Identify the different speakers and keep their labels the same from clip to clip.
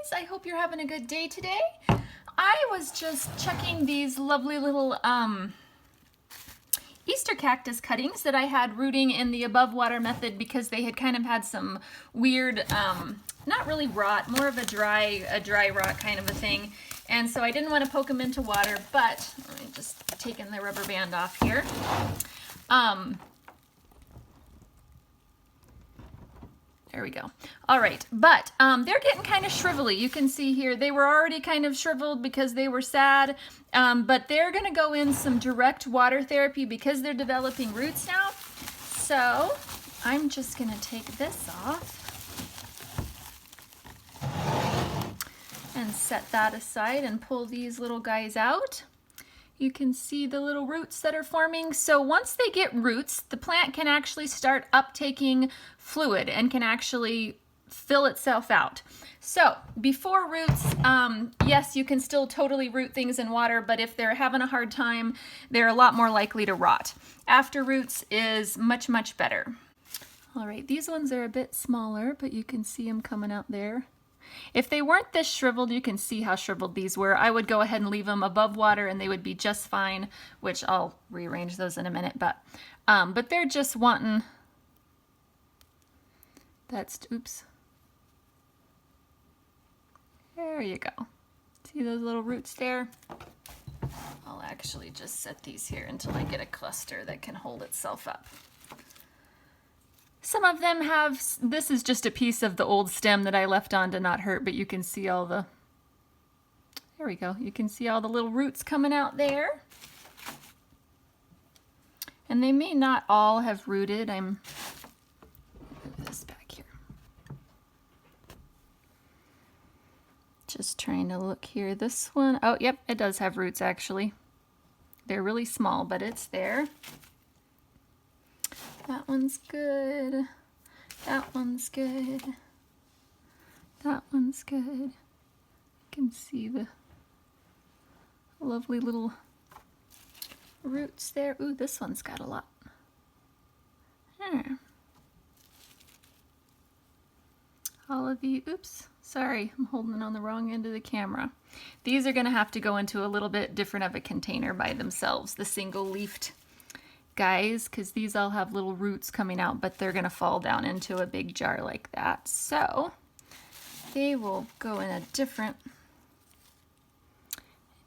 Speaker 1: guys, I hope you're having a good day today. I was just checking these lovely little Easter cactus cuttings that I had rooting in the above water method because they had kind of had some weird, not really rot, more of a dry rot kind of a thing. And so I didn't want to poke them into water, but let me just taking the rubber band off here. There we go. All right, but they're getting kind of shrivelly. You can see here they were already kind of shriveled because they were sad, but they're going to go in some direct water therapy because they're developing roots now. So I'm just going to take this off and set that aside and pull these little guys out. You can see the little roots that are forming. So once they get roots, the plant can actually start uptaking fluid and can actually fill itself out. So before roots, yes, you can still totally root things in water, but if they're having a hard time, they're a lot more likely to rot. After roots is much, much better. All right, these ones are a bit smaller, but you can see them coming out there. If they weren't this shriveled, you can see how shriveled these were. I would go ahead and leave them above water and they would be just fine, which I'll rearrange those in a minute, but they're just wanting, oops. There you go. See those little roots there? I'll actually just set these here until I get a cluster that can hold itself up. Some of them have, this is just a piece of the old stem that I left on to not hurt, but you can see all the, there we go. You can see all the little roots coming out there. And they may not all have rooted. Move this back here. Just trying to look here. This one, oh, yep, it does have roots actually. They're really small, but it's there. That one's good. That one's good. That one's good. You can see the lovely little roots there. Ooh, this one's got a lot. There. All of you, oops, sorry, I'm holding it on the wrong end of the camera. These are going to have to go into a little bit different of a container by themselves, the single-leafed guys, because these all have little roots coming out, but they're going to fall down into a big jar like that. So they will go in a different,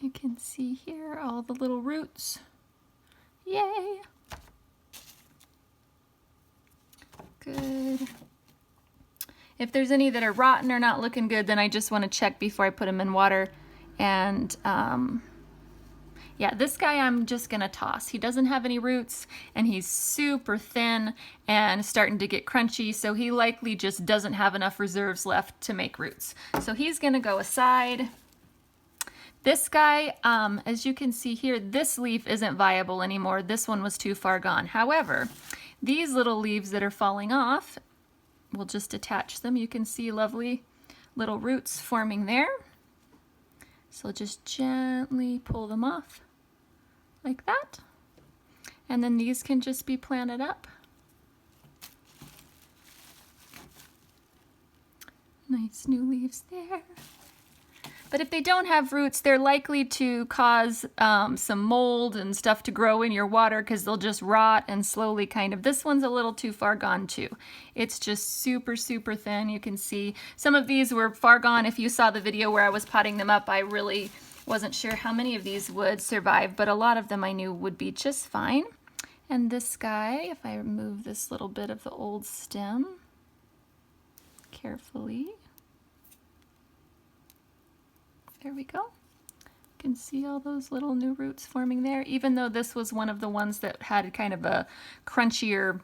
Speaker 1: you can see here all the little roots. Yay! Good. If there's any that are rotten or not looking good, then I just want to check before I put them in water. And yeah, this guy I'm just gonna toss. He doesn't have any roots and he's super thin and starting to get crunchy, so he likely just doesn't have enough reserves left to make roots. So he's gonna go aside. This guy, as you can see here, this leaf isn't viable anymore. This one was too far gone. However, these little leaves that are falling off, we'll just attach them. You can see lovely little roots forming there. So just gently pull them off like that. And then these can just be planted up. Nice new leaves there. But if they don't have roots, they're likely to cause some mold and stuff to grow in your water because they'll just rot and slowly kind of, this one's a little too far gone too. It's just super, super thin. You can see some of these were far gone. If you saw the video where I was potting them up, I really wasn't sure how many of these would survive, but a lot of them I knew would be just fine. And this guy, if I remove this little bit of the old stem carefully, there we go. You can see all those little new roots forming there, even though this was one of the ones that had kind of a crunchier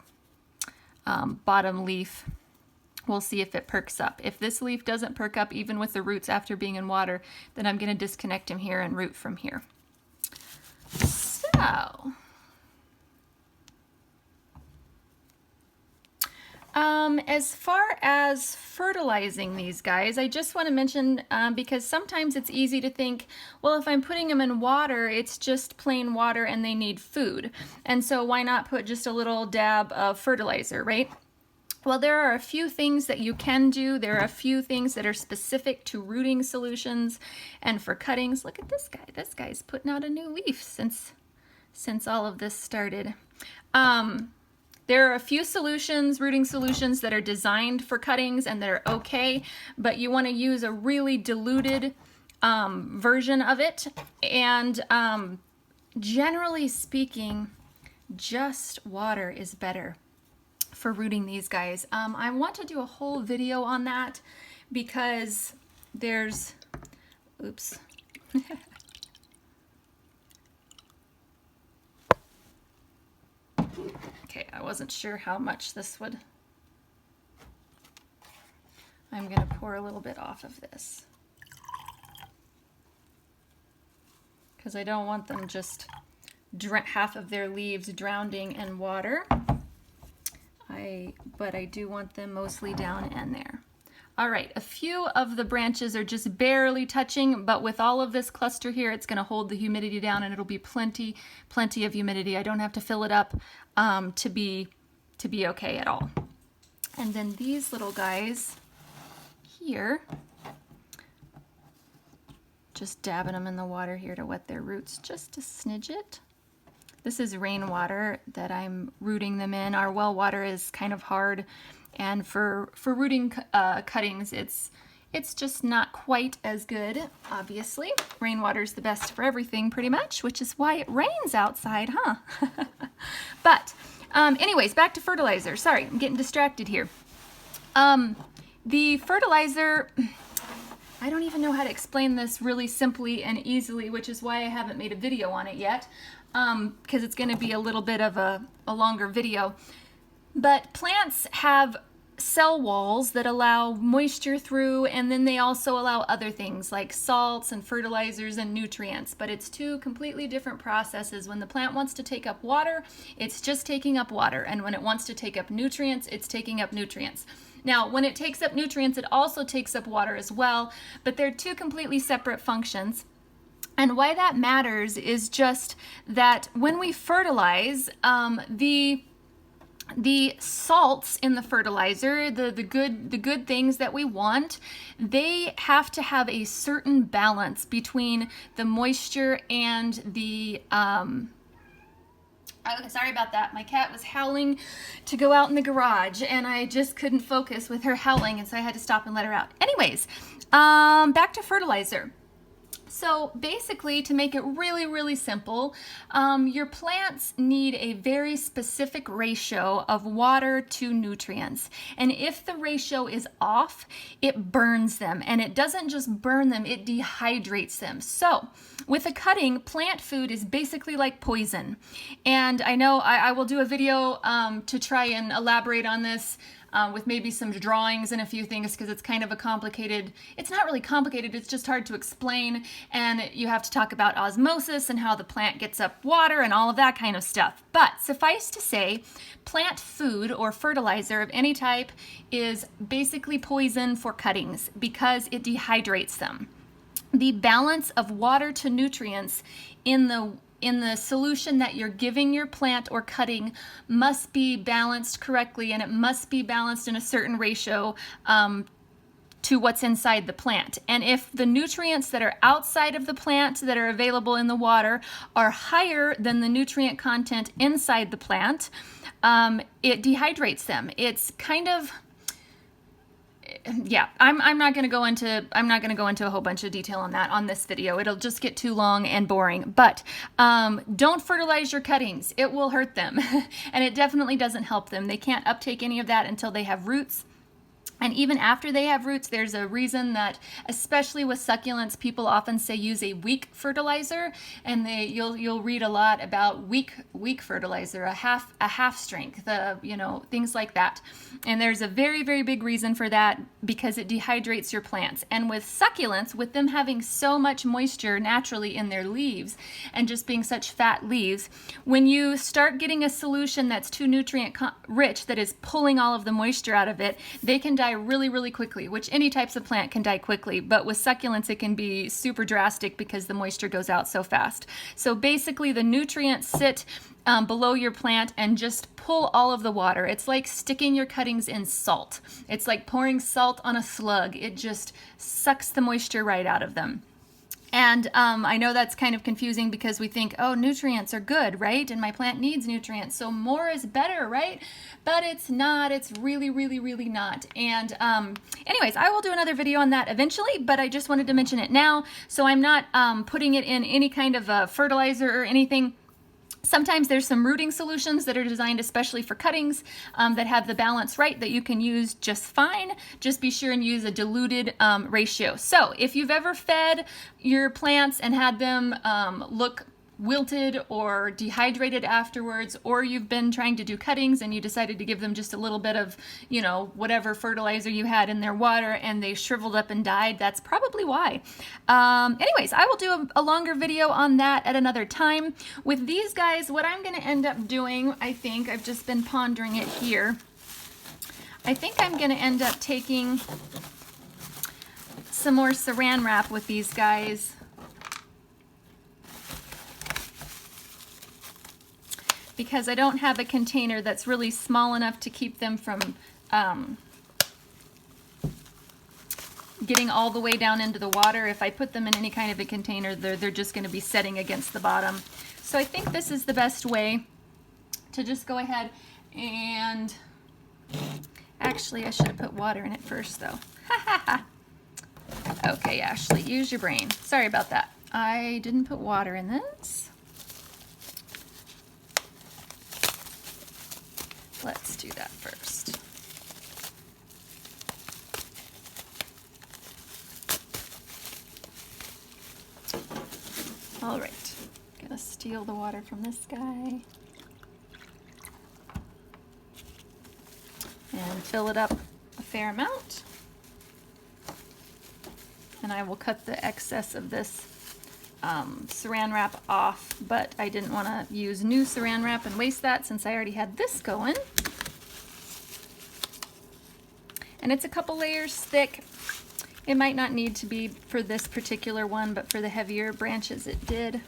Speaker 1: bottom leaf. We'll see if it perks up. If this leaf doesn't perk up even with the roots after being in water, then I'm going to disconnect him here and root from here. So as far as fertilizing these guys, I just want to mention, because sometimes it's easy to think, well, if I'm putting them in water, it's just plain water and they need food. And so why not put just a little dab of fertilizer, right? Well, there are a few things that you can do. There are a few things that are specific to rooting solutions and for cuttings. Look at this guy. This guy's putting out a new leaf since all of this started. There are a few solutions, rooting solutions, that are designed for cuttings and that are okay, but you want to use a really diluted version of it. And generally speaking, just water is better for rooting these guys. I want to do a whole video on that because there's, oops. Okay, I wasn't sure how much this would. I'm going to pour a little bit off of this because I don't want them just half of their leaves drowning in water. But I do want them mostly down in there. All right, a few of the branches are just barely touching, but with all of this cluster here, it's going to hold the humidity down, and it'll be plenty of humidity. I don't have to fill it up to be okay at all. And then these little guys here, just dabbing them in the water here to wet their roots, just to smidge it. This is rainwater that I'm rooting them in. Our well water is kind of hard, and for rooting cuttings, it's just not quite as good, obviously. Rainwater is the best for everything, pretty much, which is why it rains outside, huh? But anyways, back to fertilizer. Sorry, I'm getting distracted here. The fertilizer, I don't even know how to explain this really simply and easily, which is why I haven't made a video on it yet. Because it's going to be a little bit of a longer video. But plants have cell walls that allow moisture through, and then they also allow other things like salts and fertilizers and nutrients. But it's two completely different processes. When the plant wants to take up water, it's just taking up water. And when it wants to take up nutrients, it's taking up nutrients. Now, when it takes up nutrients, it also takes up water as well, but they're two completely separate functions. And why that matters is just that when we fertilize, the salts in the fertilizer, the good things that we want, they have to have a certain balance between the moisture and the sorry about that. My cat was howling to go out in the garage, and I just couldn't focus with her howling, and so I had to stop and let her out. Anyways, back to fertilizer. So basically, to make it really, really simple, your plants need a very specific ratio of water to nutrients. And if the ratio is off, it burns them. And it doesn't just burn them, it dehydrates them. So with a cutting, plant food is basically like poison. And I know I will do a video to try and elaborate on this with maybe some drawings and a few things, because it's kind of a complicated, it's not really complicated, it's just hard to explain, and you have to talk about osmosis and how the plant gets up water and all of that kind of stuff. But suffice to say, plant food or fertilizer of any type is basically poison for cuttings because it dehydrates them. The balance of water to nutrients in the solution that you're giving your plant or cutting must be balanced correctly, and it must be balanced in a certain ratio to what's inside the plant. And if the nutrients that are outside of the plant that are available in the water are higher than the nutrient content inside the plant, it dehydrates them. It's kind of, yeah, I'm not going to go into a whole bunch of detail on that on this video. It'll just get too long and boring. But don't fertilize your cuttings. It will hurt them, and it definitely doesn't help them. They can't uptake any of that until they have roots. And even after they have roots, there's a reason that, especially with succulents, people often say use a weak fertilizer, and you'll read a lot about weak fertilizer, a half strength, things like that. And there's a very, very big reason for that, because it dehydrates your plants. And with succulents, with them having so much moisture naturally in their leaves and just being such fat leaves, when you start getting a solution that's too nutrient rich, that is pulling all of the moisture out of it, they can die really, really quickly, which any types of plant can die quickly, but with succulents it can be super drastic because the moisture goes out so fast. So basically the nutrients sit below your plant and just pull all of the water. It's like sticking your cuttings in salt. It's like pouring salt on a slug. It just sucks the moisture right out of them. And I know that's kind of confusing because we think, oh, nutrients are good, right? And my plant needs nutrients, so more is better, right? But it's not. It's really, really, really not. And anyways, I will do another video on that eventually, but I just wanted to mention it now. So I'm not putting it in any kind of fertilizer or anything. Sometimes there's some rooting solutions that are designed especially for cuttings that have the balance right that you can use just fine. Just be sure and use a diluted ratio. So if you've ever fed your plants and had them look wilted or dehydrated afterwards, or you've been trying to do cuttings and you decided to give them just a little bit of, you know, whatever fertilizer you had in their water and they shriveled up and died, that's probably why. Anyways, I will do a longer video on that at another time. With these guys, what I'm going to end up doing, I think, I've just been pondering it here, I think I'm going to end up taking some more saran wrap with these guys. Because I don't have a container that's really small enough to keep them from getting all the way down into the water. If I put them in any kind of a container, they're just going to be setting against the bottom. So I think this is the best way to just go ahead and... Actually, I should have put water in it first, though. Okay, Ashley, use your brain. Sorry about that. I didn't put water in this. Let's do that first. All right, gonna steal the water from this guy and fill it up a fair amount. And I will cut the excess of this saran wrap off, but I didn't want to use new saran wrap and waste that since I already had this going. And it's a couple layers thick. It might not need to be for this particular one, but for the heavier branches it did.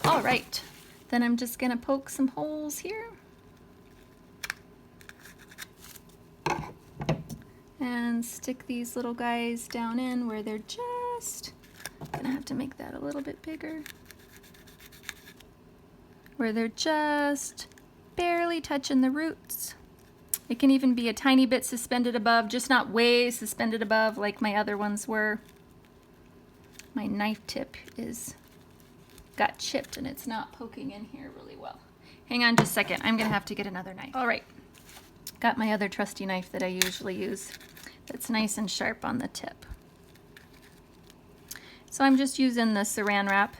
Speaker 1: All right, then I'm just gonna poke some holes here. And stick these little guys down in where they're just, gonna have to make that a little bit bigger, where they're just barely touching the roots. It can even be a tiny bit suspended above, just not way suspended above like my other ones were. My knife tip got chipped and it's not poking in here really well. Hang on just a second, I'm gonna have to get another knife. All right, got my other trusty knife that I usually use. That's nice and sharp on the tip. So I'm just using the saran wrap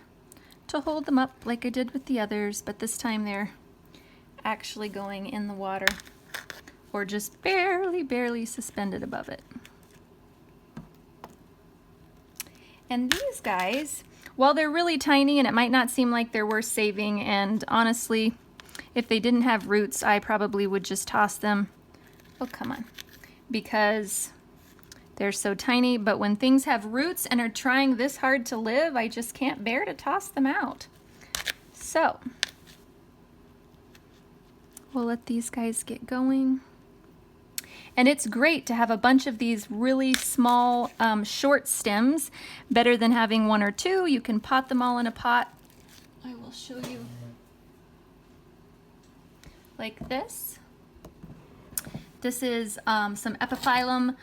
Speaker 1: to hold them up like I did with the others, but this time they're actually going in the water or just barely suspended above it. And these guys, while they're really tiny and it might not seem like they're worth saving, and honestly, if they didn't have roots, I probably would just toss them. Oh, come on. Because they're so tiny, but when things have roots and are trying this hard to live, I just can't bear to toss them out. So, we'll let these guys get going. And it's great to have a bunch of these really small, short stems, better than having one or two. You can pot them all in a pot. I will show you like this. This is some epiphyllum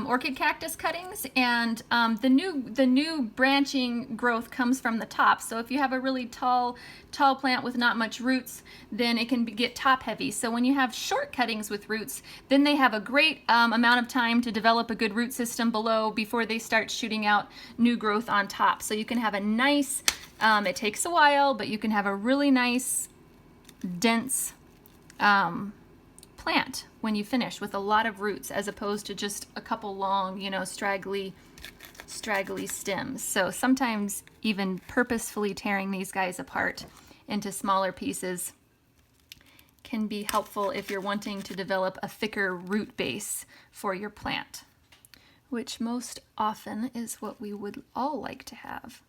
Speaker 1: orchid cactus cuttings, and the new branching growth comes from the top. So if you have a really tall plant with not much roots, then it can get top heavy. So when you have short cuttings with roots, then they have a great amount of time to develop a good root system below before they start shooting out new growth on top. So you can have a nice, it takes a while, but you can have a really nice, dense plant when you finish with a lot of roots, as opposed to just a couple long, you know, straggly stems. So sometimes even purposefully tearing these guys apart into smaller pieces can be helpful if you're wanting to develop a thicker root base for your plant, which most often is what we would all like to have.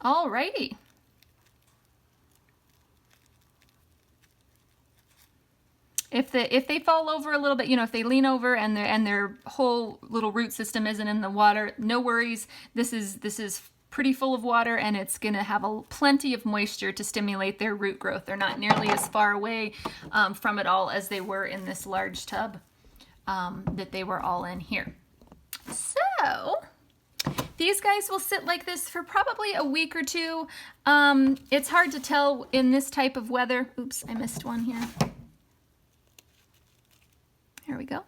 Speaker 1: Alrighty. If they fall over a little bit, you know, if they lean over and their whole little root system isn't in the water, no worries. This is pretty full of water, and it's going to have plenty of moisture to stimulate their root growth. They're not nearly as far away from it all as they were in this large tub that they were all in here. So these guys will sit like this for probably a week or two. It's hard to tell in this type of weather. Oops, I missed one here. There we go.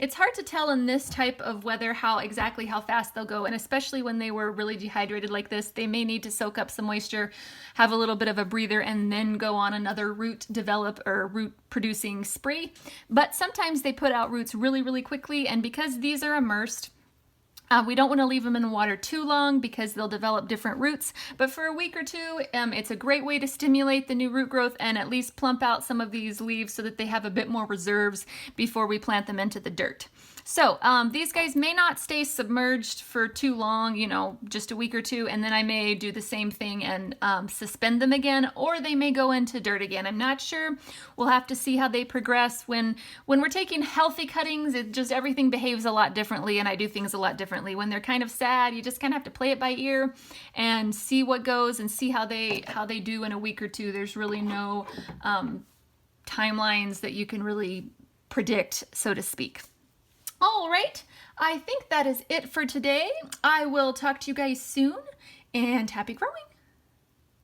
Speaker 1: It's hard to tell in this type of weather exactly how fast they'll go, and especially when they were really dehydrated like this, they may need to soak up some moisture, have a little bit of a breather, and then go on another root producing spree. But sometimes they put out roots really, really quickly, and because these are immersed, we don't want to leave them in water too long because they'll develop different roots, but for a week or two, it's a great way to stimulate the new root growth and at least plump out some of these leaves so that they have a bit more reserves before we plant them into the dirt. So these guys may not stay submerged for too long, you know, just a week or two, and then I may do the same thing and suspend them again, or they may go into dirt again. I'm not sure. We'll have to see how they progress. When we're taking healthy cuttings, everything behaves a lot differently, and I do things a lot differently. When they're kind of sad, you just kind of have to play it by ear and see what goes and see how they do in a week or two. There's really no timelines that you can really predict, so to speak. All right, I think that is it for today. I will talk to you guys soon, and happy growing.